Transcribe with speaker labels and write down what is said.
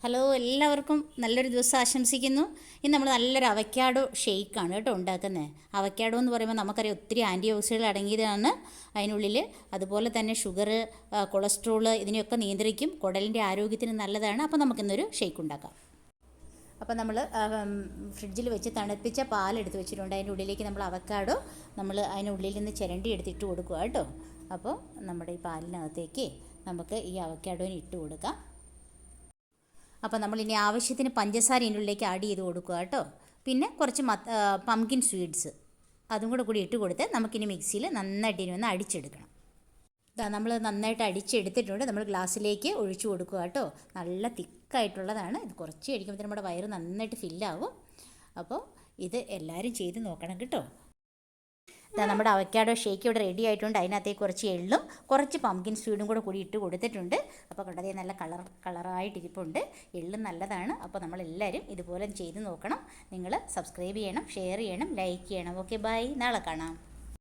Speaker 1: Hello, എല്ലാവർക്കും നല്ലൊരു ദിവസം ആശംസിക്കുന്നു. ഇന്ന് നമ്മൾ നല്ലൊരു അവക്കാഡോ ഷെയ്ക്കാണ് കേട്ടോ ഉണ്ടാക്കുന്നത്. അവക്കാഡോ എന്ന് പറയുമ്പോൾ നമുക്കറിയാം ഒത്തിരി ആൻറ്റി ഓക്സിഡൻറ്റുകൾ അടങ്ങിയതാണ് അതിനുള്ളിൽ. അതുപോലെ തന്നെ ഷുഗർ, കൊളസ്ട്രോൾ ഇതിനെയൊക്കെ നിയന്ത്രിക്കും. കുടലിൻ്റെ ആരോഗ്യത്തിന് നല്ലതാണ്. അപ്പോൾ നമുക്കിന്നൊരു ഷെയ്ക്ക് ഉണ്ടാക്കാം. അപ്പോൾ നമ്മൾ ഫ്രിഡ്ജിൽ വെച്ച് തണുപ്പിച്ച പാലെടുത്ത് വെച്ചിട്ടുണ്ട്. അതിൻ്റെ ഉള്ളിലേക്ക് നമ്മൾ അവക്കാഡോ അതിനുള്ളിൽ നിന്ന് ചിരണ്ടി എടുത്തിട്ട് കൊടുക്കുക കേട്ടോ. അപ്പോൾ നമ്മുടെ ഈ പാലിനകത്തേക്ക് നമുക്ക് ഈ അവക്കാഡോനെ ഇട്ട് കൊടുക്കാം. അപ്പോൾ നമ്മളിനി ആവശ്യത്തിന് പഞ്ചസാര ഇതിൻ്റെ ഉള്ളിലേക്ക് ആഡ് ചെയ്ത് കൊടുക്കുക കേട്ടോ. പിന്നെ കുറച്ച് പംകിൻ സ്വീറ്റ്സ് അതും കൂടി ഇട്ട് കൊടുത്ത് നമുക്കിനി മിക്സിയിൽ നന്നായിട്ട് ഇനി ഒന്ന് അടിച്ചെടുക്കണം. നമ്മൾ നന്നായിട്ട് അടിച്ചെടുത്തിട്ടുണ്ട്. നമ്മൾ ഗ്ലാസ്സിലേക്ക് ഒഴിച്ചു കൊടുക്കുക കേട്ടോ. നല്ല തിക്കായിട്ടുള്ളതാണ്. ഇത് കുറച്ച് കഴിക്കുമ്പോൾ നമ്മുടെ വയറ് നന്നായിട്ട് ഫില്ലാകും. അപ്പോൾ ഇത് എല്ലാവരും ചെയ്ത് നോക്കണം കേട്ടോ. നമ്മുടെ അവക്കാഡോ ഷേക്ക് ഇവിടെ റെഡി ആയിട്ടുണ്ട്. അതിനകത്തേക്ക് കുറച്ച് എള്ളും കുറച്ച് പംകിൻ സ്വീഡും കൂടി ഇട്ട് കൊടുത്തിട്ടുണ്ട്. അപ്പോൾ കണ്ടതേ നല്ല കളറായിട്ടിരിപ്പുണ്ട്. എള്ളും നല്ലതാണ്. അപ്പോൾ നമ്മളെല്ലാവരും ഇതുപോലെ ചെയ്ത് നോക്കണം. നിങ്ങൾ സബ്സ്ക്രൈബ് ചെയ്യണം, ഷെയർ ചെയ്യണം, ലൈക്ക് ചെയ്യണം. Okay, bye. നാളെ കാണാം.